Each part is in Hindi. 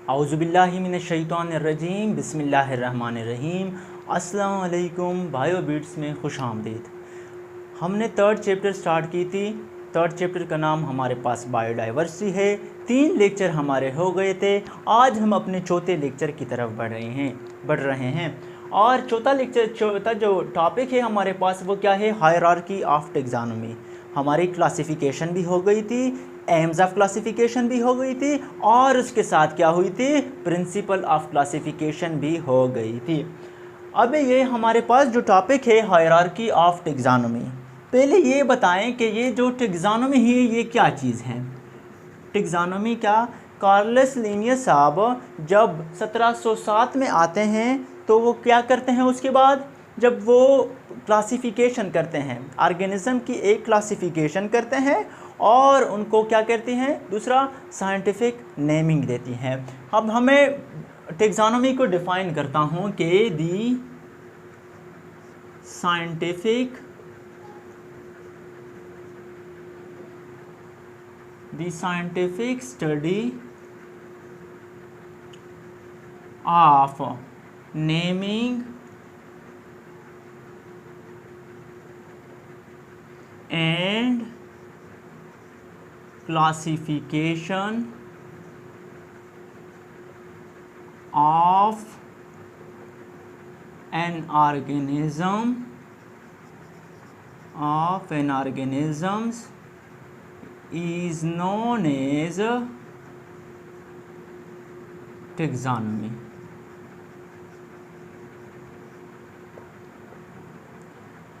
औज़ुबिल्लाहि मिनश्शैतानिर्रजीम बिस्मिल्लाहिर्रहमानिर्रहीम। अस्सलाम वालेकुम भाइयों, बीट्स में खुश आमदीद। हमने थर्ड चैप्टर स्टार्ट की थी। थर्ड चैप्टर का नाम हमारे पास बायोडाइवर्सिटी है। 3 लेक्चर हमारे हो गए थे। आज हम अपने चौथे लेक्चर की तरफ बढ़ रहे हैं और चौथा जो टॉपिक है हमारे पास वो क्या है, हायरार्की ऑफ टेक्सोनोमी। हमारी क्लासिफिकेशन भी हो गई थी, एम्स ऑफ क्लासिफिकेशन भी हो गई थी और उसके साथ क्या हुई थी, प्रिंसिपल ऑफ क्लासिफिकेशन भी हो गई थी। अब ये हमारे पास जो टॉपिक है हायरार्की ऑफ टेक्सोनोमी, पहले ये बताएं कि ये जो टेक्सोनोमी है ये क्या चीज़ है। टेक्सोनोमी क्या, कार्लस लिनियस साहब जब 1707 में आते हैं तो वो क्या करते हैं, उसके बाद जब वो क्लासिफिकेशन करते हैं, ऑर्गेनिज्म की एक क्लासिफिकेशन करते हैं और उनको क्या करती हैं, दूसरा साइंटिफिक नेमिंग देती हैं। अब हमें टेक्सोनोमी को डिफाइन करता हूँ कि दी scientific study of naming and classification of an organisms is known as taxonomy।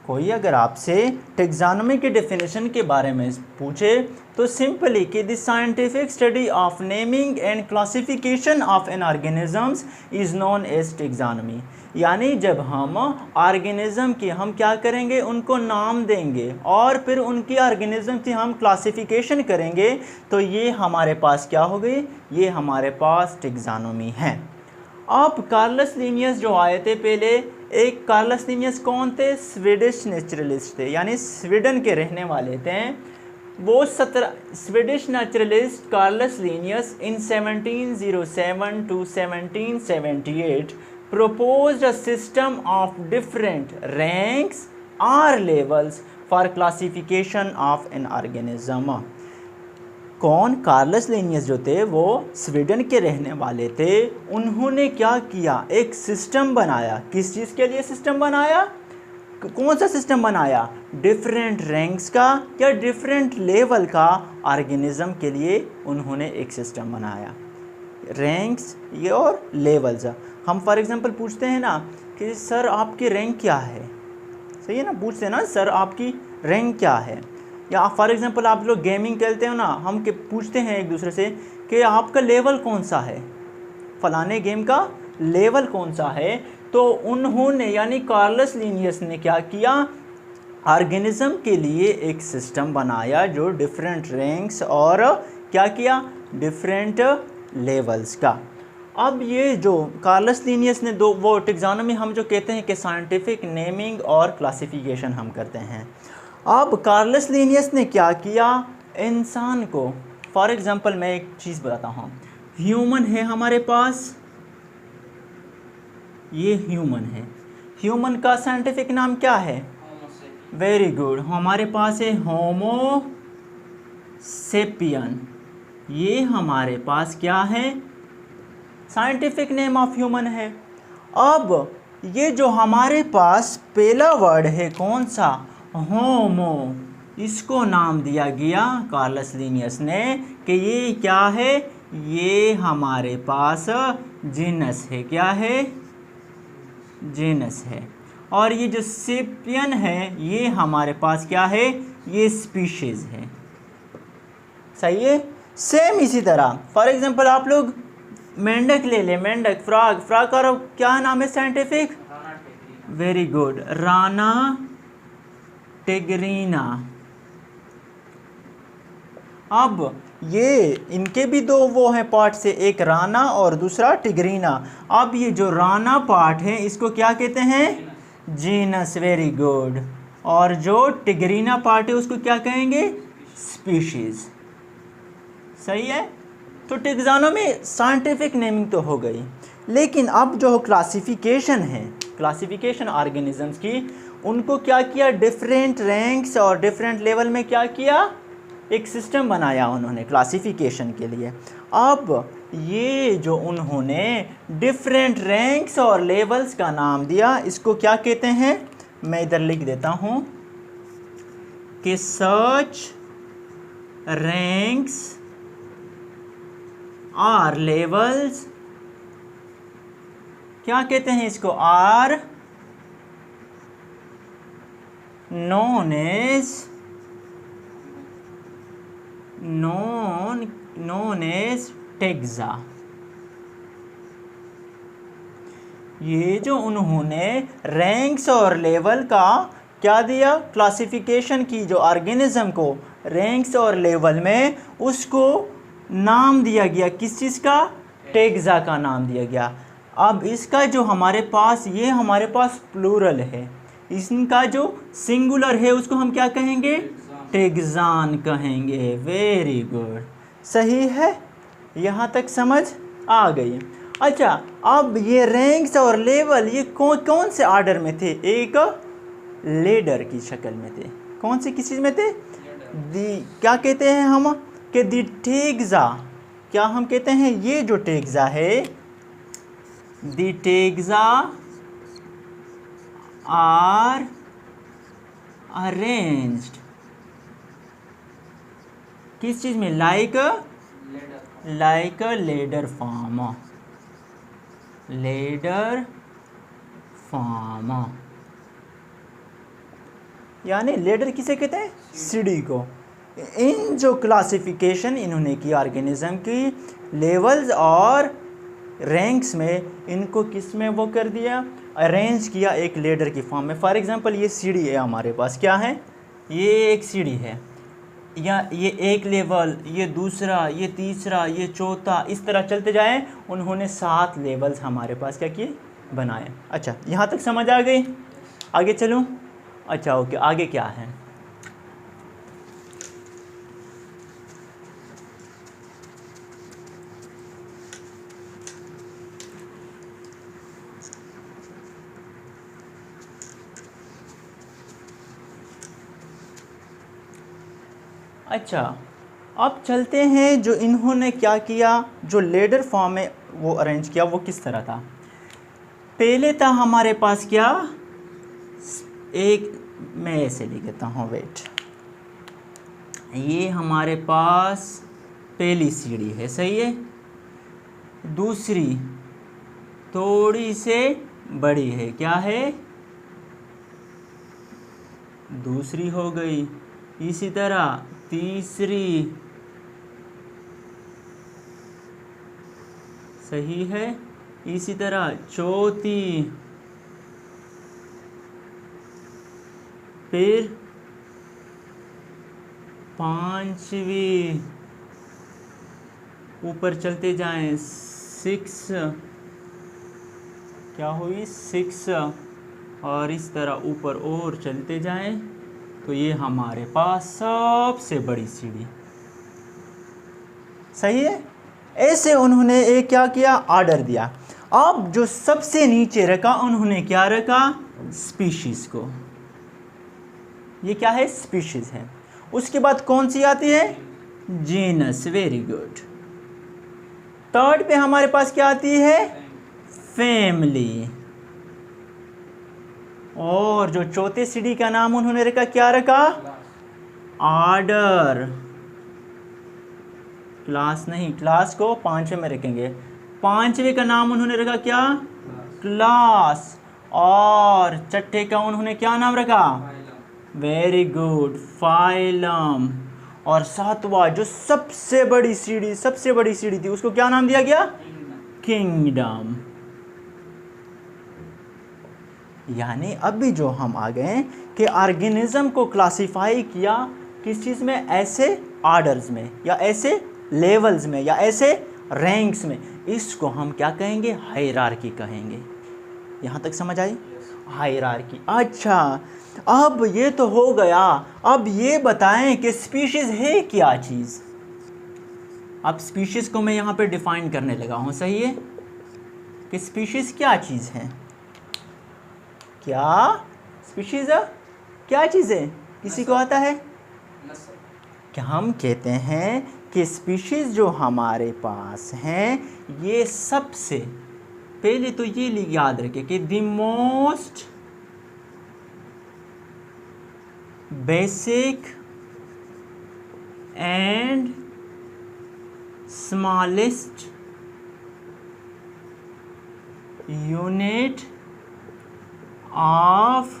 कोई अगर आपसे टेक्सोनोमी के डेफिनेशन के बारे में पूछे तो सिंपली कि the scientific study of naming and classification of an organisms is known as taxonomy. यानी जब हम ऑर्गेनिज्म की हम क्या करेंगे, उनको नाम देंगे और फिर उनकी ऑर्गेनिज्म की हम क्लासिफिकेशन करेंगे तो ये हमारे पास क्या हो गई, ये हमारे पास टेक्सोनोमी है। अब कार्लस लिनियस जो आए थे पहले, एक कार्लस लिनियस कौन थे, स्वीडिश नेचुरलिस्ट थे, यानी स्वीडन के रहने वाले थे। वो Swedish naturalist Carolus Linnaeus in 1707 to 1778 proposed a system of different ranks or levels for classification of an organism। कौन, कार्लस लिनियस जो थे वो स्वीडन के रहने वाले थे। उन्होंने क्या किया, एक सिस्टम बनाया। किस चीज़ के लिए सिस्टम बनाया, कौन सा सिस्टम बनाया, डिफरेंट रैंक्स का या डिफरेंट लेवल का ऑर्गेनिज्म के लिए उन्होंने एक सिस्टम बनाया। रैंक्स ये और लेवल्स, हम फॉर एग्जांपल पूछते हैं ना कि सर आपकी रैंक क्या है, सही है ना, पूछते हैं ना सर आपकी रैंक क्या है। या फॉर एग्जांपल आप लोग गेमिंग खेलते हो ना, हम के पूछते हैं एक दूसरे से कि आपका लेवल कौन सा है, फलाने गेम का लेवल कौन सा है। तो उन्होंने यानी कार्लस लिनियस ने क्या किया, ऑर्गेनिज्म के लिए एक सिस्टम बनाया जो डिफरेंट रैंक्स और क्या किया, डिफरेंट लेवल्स का। अब ये जो कार्लस लिनियस ने दो वो टेक्सोनोमी हम जो कहते हैं कि साइंटिफिक नेमिंग और क्लासिफिकेशन हम करते हैं। अब कार्लस लिनियस ने क्या किया, इंसान को, फॉर एग्जांपल मैं एक चीज़ बताता हूँ, ह्यूमन है हमारे पास, ये ह्यूमन है, ह्यूमन का साइंटिफिक नाम क्या है, वेरी गुड, हमारे पास है होमो सेपियन, ये हमारे पास क्या है, साइंटिफिक नेम ऑफ ह्यूमन है। अब ये जो हमारे पास पहला वर्ड है कौन सा, होमो, इसको नाम दिया गया कार्लस लिनियस ने कि ये क्या है, ये हमारे पास जीनस है, क्या है, जीनस है। और ये जो सेपियन है ये हमारे पास क्या है, ये स्पीशीज़ है, सही है। सेम इसी तरह फॉर एग्जांपल आप लोग मेंढक ले लें, मेंढक, फ्रॉग, फ्रॉग का क्या नाम है scientific, very good, Rana tigrina. अब ये इनके भी दो वो हैं पार्ट से, एक राना और दूसरा टिग्रीना। अब ये जो राना पार्ट है इसको क्या कहते हैं, जीनस, वेरी गुड, और जो टिग्रीना पार्ट है उसको क्या कहेंगे, स्पीशीज, सही है। तो टेक्सोनोमी साइंटिफिक नेमिंग तो हो गई, लेकिन अब जो क्लासिफिकेशन है, क्लासिफिकेशन ऑर्गेनिजम्स की, उनको क्या किया, डिफरेंट रैंक्स और डिफरेंट लेवल में क्या किया, एक सिस्टम बनाया उन्होंने क्लासिफिकेशन के लिए। अब ये जो उन्होंने डिफरेंट रैंक्स और लेवल्स का नाम दिया, इसको क्या कहते हैं, मैं इधर लिख देता हूँ कि सच रैंक्स और लेवल्स, क्या कहते हैं इसको, आर known as टेक्सा। ये जो उन्होंने रैंक्स और लेवल का क्या दिया, क्लासिफिकेशन की जो ऑर्गेनिज्म को रैंक्स और लेवल में, उसको नाम दिया गया, किस चीज़ का, टेक्सा का नाम दिया गया। अब इसका जो हमारे पास, ये हमारे पास प्लूरल है, इनका जो सिंगुलर है उसको हम क्या कहेंगे, टेक्सान कहेंगे। वेरी गुड, सही है, यहाँ तक समझ आ गई। अच्छा, अब ये रैंक्स और लेवल ये कौन से ऑर्डर में थे, एक लेडर की शक्ल में थे, कौन से किस चीज़ में थे, क्या कहते हैं हम कि दी टेक्सा, क्या हम कहते हैं, ये जो टेक्सा है, दी टेक्सा आर अरेंज्ड किस चीज में, like ladder form, ladder form, यानी लेडर किसे कहते हैं, सीढ़ी को। इन जो क्लासिफिकेशन इन्होंने की ऑर्गेनिज्म की लेवल्स और रैंक्स में, इनको किस में वो कर दिया, अरेंज किया एक लेडर की फॉर्म में। फॉर एग्जांपल ये सीढ़ी है हमारे पास, क्या है, ये एक सीढ़ी है, या ये एक लेवल, ये दूसरा, ये तीसरा, ये चौथा, इस तरह चलते जाएं। उन्होंने 7 लेवल्स हमारे पास क्या किए, बनाए। अच्छा, यहाँ तक समझ आ गई, आगे चलूँ। अच्छा ओके, आगे क्या है, अच्छा अब चलते हैं, जो इन्होंने क्या किया, जो लेडर फॉर्म में वो अरेंज किया, वो किस तरह था। पहले था हमारे पास क्या, एक, मैं ऐसे लिख देता हूँ, वेट, ये हमारे पास पहली सीढ़ी है, सही है, दूसरी थोड़ी से बड़ी है, क्या है, दूसरी हो गई, इसी तरह तीसरी, सही है, इसी तरह चौथी, फिर पांचवी, ऊपर चलते जाएं, 6, क्या हुई, 6, और इस तरह ऊपर और चलते जाएं, तो ये हमारे पास सबसे बड़ी सीढ़ी, सही है। ऐसे उन्होंने एक क्या किया, ऑर्डर दिया। अब जो सबसे नीचे रखा, उन्होंने क्या रखा, स्पीशीज को, ये क्या है, स्पीशीज है। उसके बाद कौन सी आती है, जीनस, वेरी गुड। थर्ड पे हमारे पास क्या आती है, फैमिली। और जो चौथे सीढ़ी का नाम उन्होंने रखा, क्या रखा, ऑर्डर, क्लास नहीं, क्लास को 5वें में रखेंगे। 5वें का नाम उन्होंने रखा क्या, क्लास। और छठे का उन्होंने क्या नाम रखा, वेरी गुड, फाइलम। और 7वां जो सबसे बड़ी सीढ़ी थी, उसको क्या नाम दिया गया, किंगडम। यानी अभी जो हम आ गए कि ऑर्गेनिज्म को क्लासिफाई किया किस चीज़ में, ऐसे ऑर्डर्स में, या ऐसे लेवल्स में, या ऐसे रैंक्स में। इसको हम क्या कहेंगे, हायरार्की कहेंगे। यहाँ तक समझ आई, हायरार्की। अच्छा, अब ये तो हो गया, अब ये बताएं कि स्पीशीज़ है क्या चीज़। अब स्पीशीज़ को मैं यहाँ पे डिफाइन करने लगा हूँ, सही है कि स्पीशीज़ क्या चीज़ है, क्या स्पीशीज़ क्या चीज़ है, किसी को आता है क्या? हम कहते हैं कि स्पीशीज़ जो हमारे पास हैं ये सबसे पहले तो ये याद रखें कि the most basic and smallest unit of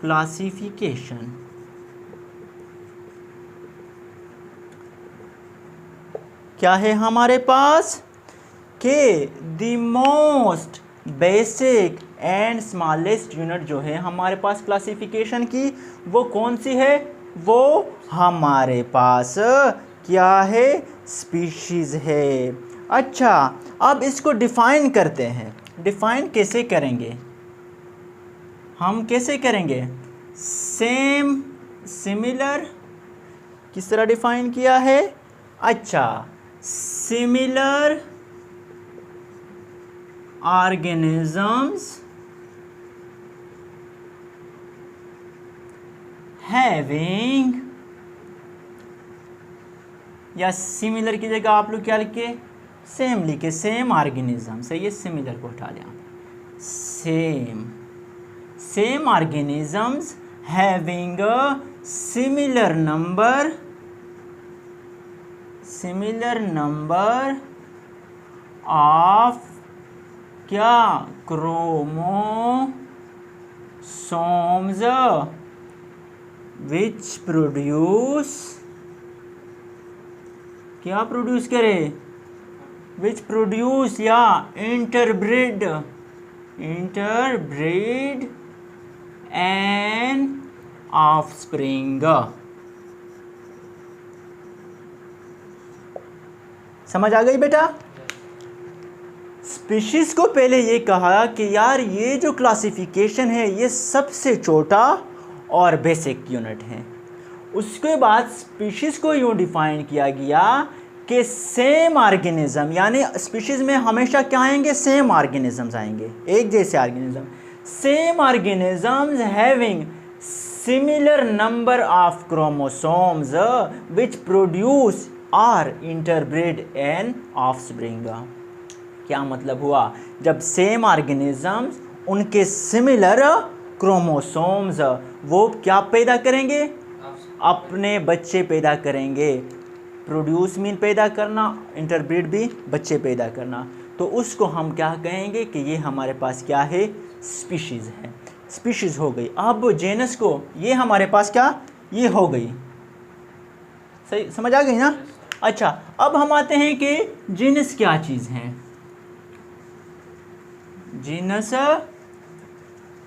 classification क्या है हमारे पास कि the most basic and smallest unit जो है हमारे पास क्लासिफिकेशन की, वो कौन सी है? वो हमारे पास क्या है? स्पीशीज़ है। अच्छा, अब इसको डिफ़ाइन करते हैं। डिफ़ाइन कैसे करेंगे हम? कैसे करेंगे? सेम सिमिलर किस तरह डिफ़ाइन किया है? अच्छा, सिमिलर organisms having, या सिमिलर की जगह आप लोग क्या लिखे? सेम लिखे, सेम ऑर्गेनिज्म। सही है, सिमिलर को हटा दें। Same organisms having a similar number of क्या? क्रोमोसोम्स विच प्रोड्यूस, क्या प्रोड्यूस करे? विच प्रोड्यूस या इंटरब्रीड एन ऑफस्प्रिंग। समझ आ गई बेटा? स्पीशीज़ को पहले ये कहा कि यार ये जो क्लासिफिकेशन है ये सबसे छोटा और बेसिक यूनिट है। उसके बाद स्पीशीज़ को यूँ डिफ़ाइन किया गया कि सेम ऑर्गेनिज्म, यानी स्पीशीज़ में हमेशा क्या आएंगे? सेम ऑर्गेनिजम्स आएंगे, एक जैसे organism. Same organisms having similar number of chromosomes which produce or interbreed an offspring. क्या मतलब हुआ? जब सेम ऑर्गेनिजम्स उनके सिमिलर क्रोमोसोम्स वो क्या पैदा करेंगे? अपने बच्चे पैदा करेंगे। प्रोड्यूस मीन पैदा करना, इंटरब्रीड भी बच्चे पैदा करना। तो उसको हम क्या कहेंगे कि ये हमारे पास क्या है? स्पीशीज़ है। स्पीशीज़ हो गई। अब जेनस को ये हमारे पास क्या? ये हो गई। सही समझ आ गई ना? अच्छा, अब हम आते हैं कि जीनस क्या चीज़ है। जीनस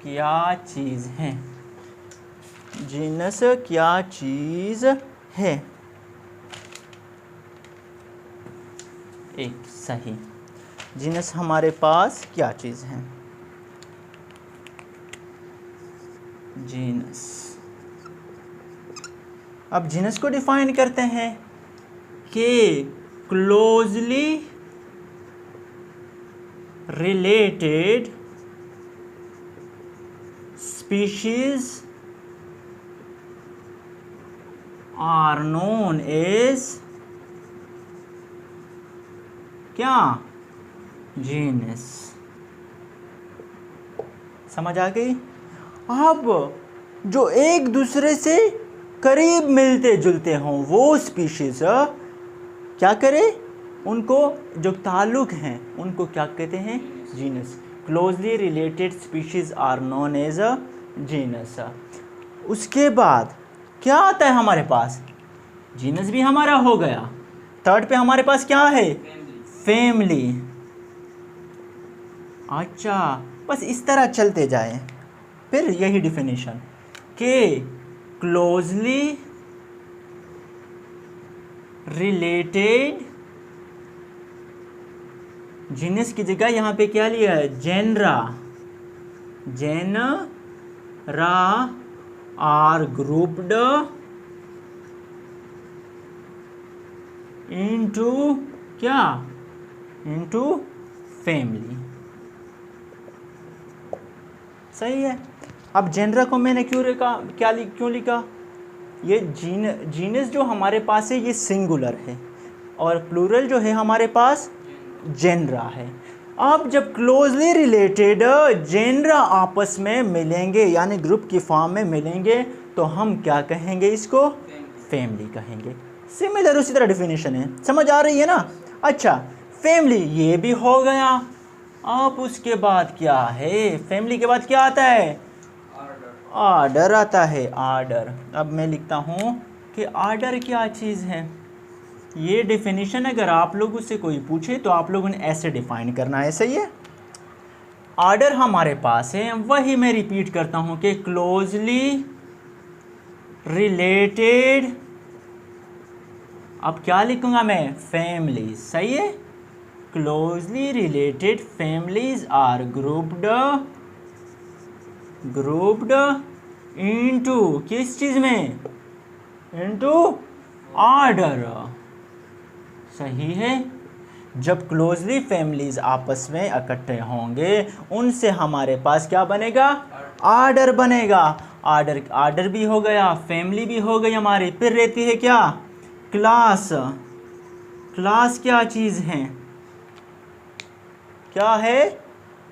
क्या चीज़ है? जीनस क्या चीज़ है? एक सही, जीनस हमारे पास क्या चीज़ है? जीनस, अब जीनस को डिफाइन करते हैं कि closely related species are known as क्या? जीनस। समझ आ गई? अब जो एक दूसरे से करीब मिलते जुलते हों वो स्पीशीज क्या करें? उनको जो ताल्लुक़ हैं उनको क्या कहते हैं? Genus. Closely related species are known as a genus. उसके बाद क्या आता है हमारे पास? जीनस भी हमारा हो गया। थर्ड पे हमारे पास क्या है? फैमिली। अच्छा, बस इस तरह चलते जाए। फिर यही डिफिनीशन कि क्लोजली रिलेटेड, जीनस की जगह यहाँ पे क्या लिया है? Genera. Genera are grouped into क्या, इनटू फैमिली। सही है। अब जेनरा को मैंने क्यों क्यों लिखा, ये जीनस जो हमारे पास है ये सिंगुलर है और प्लूरल जो है हमारे पास जेनरा है। अब जब क्लोजली रिलेटेड जेनरा आपस में मिलेंगे यानी ग्रुप की फॉर्म में मिलेंगे तो हम क्या कहेंगे, इसको फैमिली कहेंगे। सिमिलर उसी तरह डेफिनेशन है, समझ आ रही है ना। अच्छा, फैमिली ये भी हो गया। अब उसके बाद क्या है, फैमिली के बाद क्या आता है, आर्डर आता है। आर्डर, अब मैं लिखता हूँ कि आर्डर क्या चीज़ है। ये डेफिनेशन अगर आप लोगों से कोई पूछे तो आप लोगों ने ऐसे डिफाइन करना है, सही है। आर्डर हमारे पास है, वही मैं रिपीट करता हूँ कि क्लोजली रिलेटेड, अब क्या लिखूंगा मैं, फैमिली, सही है। Closely related families are grouped into किस चीज में, इनटू ऑर्डर। सही है। जब क्लोजली फैमिलीज आपस में इकट्ठे होंगे उनसे हमारे पास क्या बनेगा, ऑर्डर बनेगा। ऑर्डर भी हो गया, फैमिली भी हो गई हमारी। फिर रहती है क्या, क्लास। क्लास क्या चीज़ है, क्या है,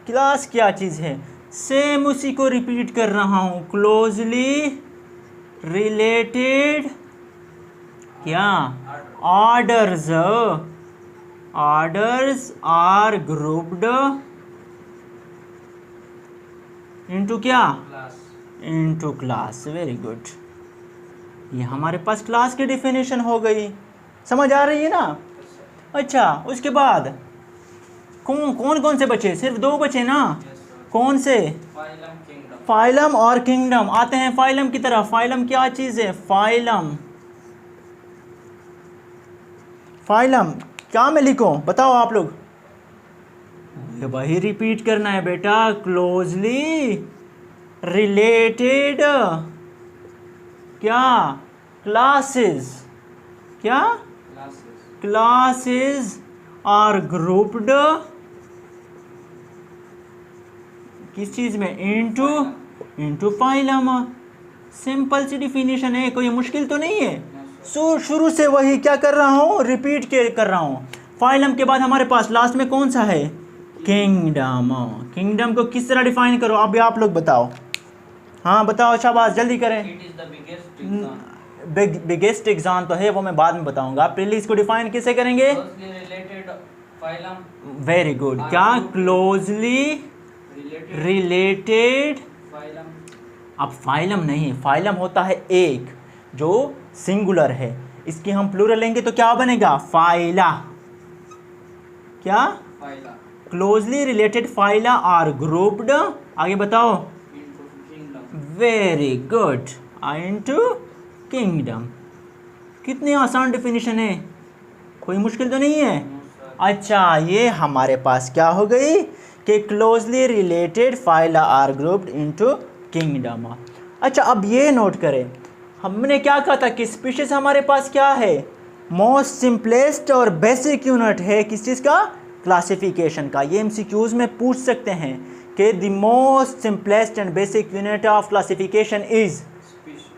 क्लास क्या चीज़ है। सेम उसी को रिपीट कर रहा हूँ, क्लोजली रिलेटेड क्या, ऑर्डर्स आर ग्रुप्ड इनटू क्या, इनटू क्लास। Very good. ये हमारे पास क्लास की डेफिनेशन हो गई, समझ आ रही है ना। अच्छा, उसके बाद कौन कौन से बचे, सिर्फ दो बचे ना। कौन से, फाइलम और किंगडम। आते हैं फाइलम की तरफ। फाइलम क्या चीज़ है, फाइलम क्या मैं लिखूं, बताओ आप लोग। वही रिपीट करना है बेटा, क्लोजली रिलेटेड क्या, क्लासेस, क्या, क्लासेस आर ग्रुप्ड किस चीज में, इनटू फाइलम। सिंपल सी डिफिनीशन है, कोई मुश्किल तो नहीं है। शुरू से वही क्या कर रहा हूँ, रिपीट कर रहा हूँ। फाइलम के बाद हमारे पास लास्ट में कौन सा है, किंगडम। किंगडम को किस तरह डिफाइन करो, अभी आप लोग बताओ। हाँ बताओ, शाबाश, जल्दी करें। बिगेस्ट एग्जाम तो है, वो मैं बाद में बताऊंगा। पहले इसको डिफाइन कैसे करेंगे, वेरी गुड। क्या, क्लोजली रिलेटेड। अब फाइलम नहीं, फाइलम होता है एक जो सिंगुलर है, इसकी हम प्लूरल लेंगे तो क्या बनेगा, फाइला। क्या, closely related phyla are grouped, आगे बताओ, वेरी गुड, इनटू किंगडम। कितनी आसान डेफिनेशन है, कोई मुश्किल तो नहीं है। अच्छा, ये हमारे पास क्या हो गई कि closely related phyla are grouped into kingdom. अच्छा, अब ये नोट करें, हमने क्या कहा था कि स्पीशीज हमारे पास क्या है, मोस्ट सिंपलेस्ट और बेसिक यूनिट है किस चीज़ का, क्लासिफिकेशन का। ये एमसीक्यूज में पूछ सकते हैं कि the most simplest and basic unit of classification is,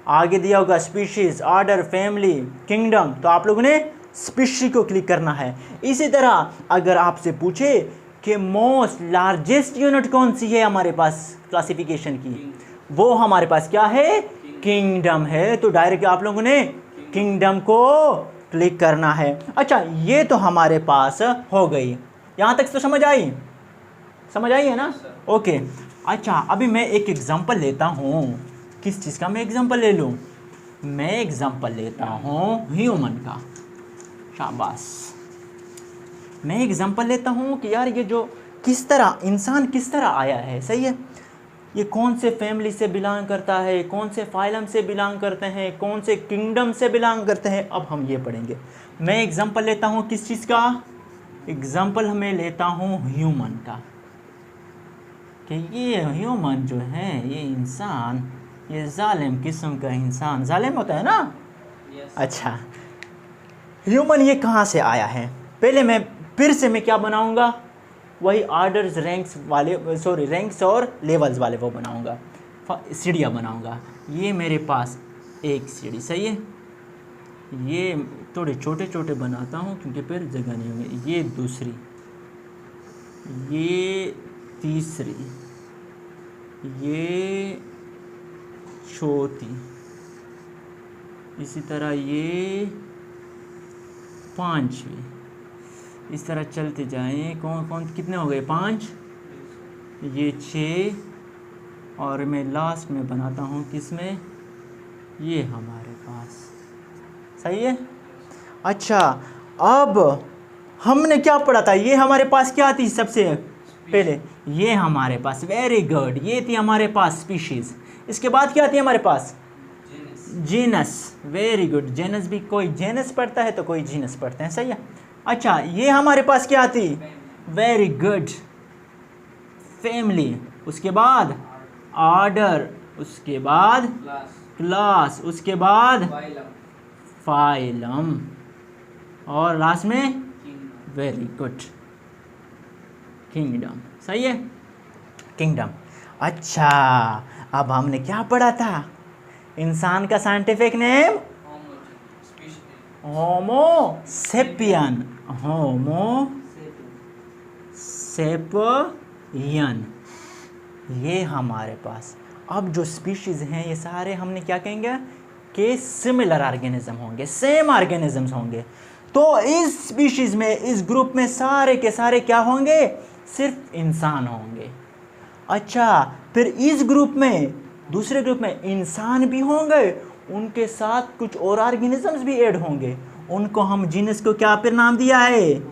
आगे दिया होगा स्पीशीज, ऑर्डर, फैमिली, किंगडम, तो आप लोगों ने स्पीशी को क्लिक करना है। इसी तरह अगर आपसे पूछे कि मोस्ट लार्जेस्ट यूनिट कौन सी है हमारे पास क्लासिफिकेशन की, वो हमारे पास क्या है, किंगडम है, तो डायरेक्ट आप लोगों ने किंगडम को क्लिक करना है। अच्छा, ये तो हमारे पास हो गई, यहाँ तक तो समझ आई, समझ आई है ना, ओके। अच्छा, अभी मैं एक एग्जांपल लेता हूँ। किस चीज़ का मैं एग्जांपल ले लूँ, मैं एग्जांपल लेता हूँ ह्यूमन का। शाबाश, मैं एग्जांपल लेता हूँ कि यार ये जो किस तरह इंसान किस तरह आया है, सही है। ये कौन से फैमिली से बिलोंग करता है, कौन से फाइलम से बिलोंग करते हैं, कौन से किंगडम से बिलोंग करते हैं, अब हम ये पढ़ेंगे। मैं एग्जांपल लेता हूँ किस चीज़ का, एग्जांपल हमें लेता हूँ ह्यूमन का, कि ये ह्यूमन जो है, ये इंसान, ये जालिम किस्म का इंसान, जालिम होता है ना। अच्छा, ह्यूमन ये कहाँ से आया है? पहले मैं फिर से मैं क्या बनाऊंगा, वही ऑर्डर्स रैंक्स वाले, सॉरी रैंक्स और लेवल्स वाले वो बनाऊंगा, सीढ़ियाँ बनाऊंगा। ये मेरे पास एक सीढ़ी, सही है, ये थोड़े छोटे छोटे बनाता हूँ क्योंकि फिर जगह नहीं होगी। ये दूसरी, ये तीसरी, ये चौथी, इसी तरह ये पांचवी, इस तरह चलते जाएं। कौन कौन कितने हो गए? 5, ये 6, और मैं लास्ट में बनाता हूँ किसमें, ये हमारे पास, सही है। अच्छा, अब हमने क्या पढ़ा था? ये हमारे पास क्या थी सबसे पहले? ये हमारे पास, वेरी गुड, ये थी हमारे पास स्पीशीज़। इसके बाद क्या थी हमारे पास? Genus, very good. जेनस भी कोई जेनस पढ़ता है तो कोई जीनस पढ़ते हैं, सही है। अच्छा, ये हमारे पास क्या थी? Very good, family. उसके बाद ऑर्डर, उसके बाद क्लास, उसके बाद फाइलम, और लास्ट में वेरी गुड किंगडम, सही है, किंगडम। अच्छा, अब हमने क्या पढ़ा था? इंसान का साइंटिफिक नेम होमो सेपियन, होमो सेपियन, ये हमारे पास। अब जो स्पीशीज़ हैं ये सारे हमने क्या कहेंगे कि सिमिलर ऑर्गेनिज्म होंगे, सेम ऑर्गेनिजम्स होंगे। तो इस स्पीशीज़ में, इस ग्रुप में सारे के सारे क्या होंगे? सिर्फ इंसान होंगे। अच्छा, फिर इस ग्रुप में, दूसरे ग्रुप में इंसान भी होंगे, उनके साथ कुछ और ऑर्गेनिजम्स भी ऐड होंगे। उनको हम जीनस को क्या फिर नाम दिया है?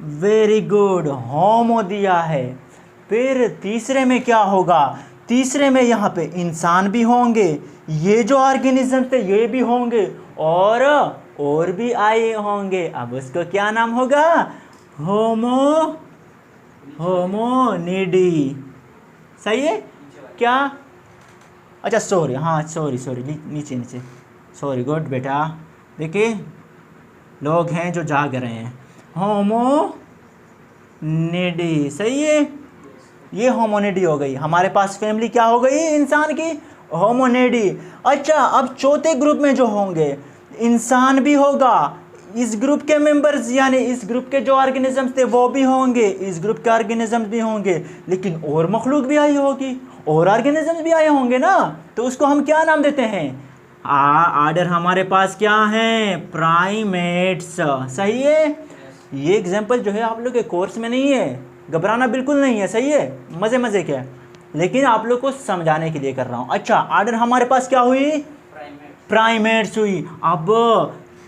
वेरी गुड, होमो दिया है। फिर तीसरे में क्या होगा? तीसरे में यहाँ पे इंसान भी होंगे, ये जो ऑर्गेनिजम्स थे ये भी होंगे, और भी आए होंगे। अब उसको क्या नाम होगा? होमोनिडी, सही है क्या? अच्छा सॉरी, हाँ सॉरी, नीचे नीचे, सॉरी, गुड बेटा। देखिए लोग हैं जो जाग रहे हैं। होमोनिडी, सही है, ये होमोनिडी हो गई। हमारे पास फैमिली क्या हो गई इंसान की? होमोनिडी। अच्छा, अब चौथे ग्रुप में जो होंगे, इंसान भी होगा, इस ग्रुप के मेंबर्स यानी इस ग्रुप के जो ऑर्गेनिजम्स थे वो भी होंगे, इस ग्रुप के ऑर्गेनिजम्स भी होंगे, लेकिन और मखलूक भी आई होगी, और ऑर्गेनिजम्स भी आए होंगे ना, तो उसको हम क्या नाम देते हैं? ऑर्डर हमारे पास क्या है? प्राइमेट्स, सही है। ये एग्जांपल जो है आप लोग के कोर्स में नहीं है, घबराना बिल्कुल नहीं है, सही है, मज़े के, लेकिन आप लोग को समझाने के लिए कर रहा हूँ। अच्छा, ऑर्डर हमारे पास क्या हुई? प्राइमेट्स हुई। अब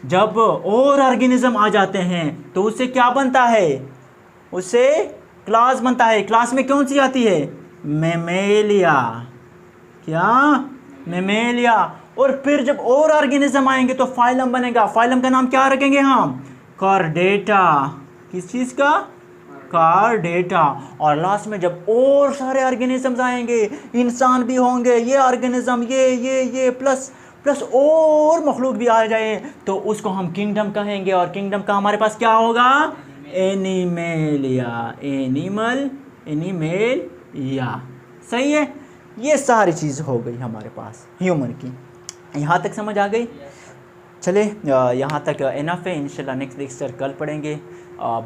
जब और ऑर्गेनिज्म आ जाते हैं तो उससे क्या बनता है? उससे क्लास बनता है। क्लास में कौन सी आती है? मेमेलिया, क्या? मेमेलिया। और फिर जब और ऑर्गेनिज्म आएंगे तो फाइलम बनेगा। फाइलम का नाम क्या रखेंगे हम? कॉर्डेटा। किस चीज़ का? कॉर्डेटा। और लास्ट में जब और सारे ऑर्गेनिजम्स आएंगे, इंसान भी होंगे, ये ऑर्गेनिज्म, ये प्लस और मखलूक भी आ जाए, तो उसको हम किंगडम कहेंगे। और किंगडम का हमारे पास क्या होगा? एनिमेलिया, एनिमेलिया, सही है। ये सारी चीज़ हो गई हमारे पास ह्यूमन की। यहाँ तक समझ आ गई? चले, यहाँ तक इनफ है। इंशाल्लाह नेक्स्ट लेक्चर कल पढ़ेंगे।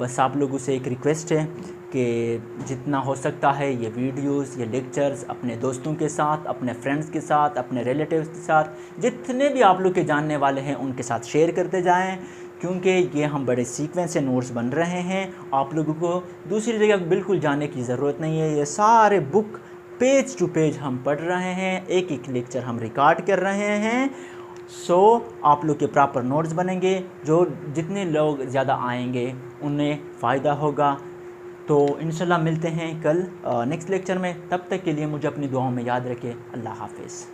बस आप लोगों से एक रिक्वेस्ट है कि जितना हो सकता है ये वीडियोस, ये लेक्चर्स अपने दोस्तों के साथ, अपने फ्रेंड्स के साथ, अपने रिलेटिव्स के साथ, जितने भी आप लोग के जानने वाले हैं उनके साथ शेयर करते जाएं, क्योंकि ये हम बड़े सीक्वेंस से नोट्स बन रहे हैं। आप लोगों को दूसरी जगह बिल्कुल जाने की ज़रूरत नहीं है। ये सारे बुक पेज टू पेज हम पढ़ रहे हैं, एक एक लेक्चर हम रिकॉर्ड कर रहे हैं। आप लोग के प्रॉपर नोट्स बनेंगे। जो जितने लोग ज़्यादा आएंगे उन्हें फ़ायदा होगा। तो इंशाल्लाह मिलते हैं कल नेक्स्ट लेक्चर में। तब तक के लिए मुझे अपनी दुआओं में याद रखें। अल्लाह हाफ़िज़।